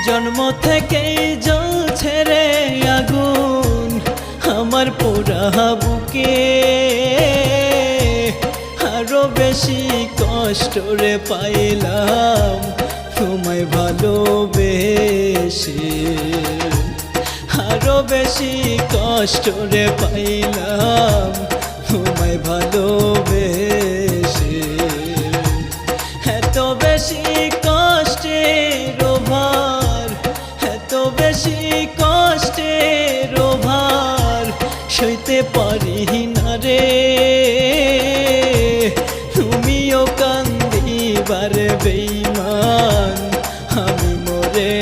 জন্ম থেকেই জ্বলছে রে আগুন আমার পোড়া বুকে, আরো বেশি কষ্ট রে পাইলাম তোমায় ভালোবেসে, আরো বেশি কষ্ট রে পাইলাম তোমায় ভালোবেসে। এত বেশি কষ্টের ভার, এত বেশি কষ্টের ভার সইতে পারি না রে, তুমিও কান্দিবার বেঈমান আমি মরে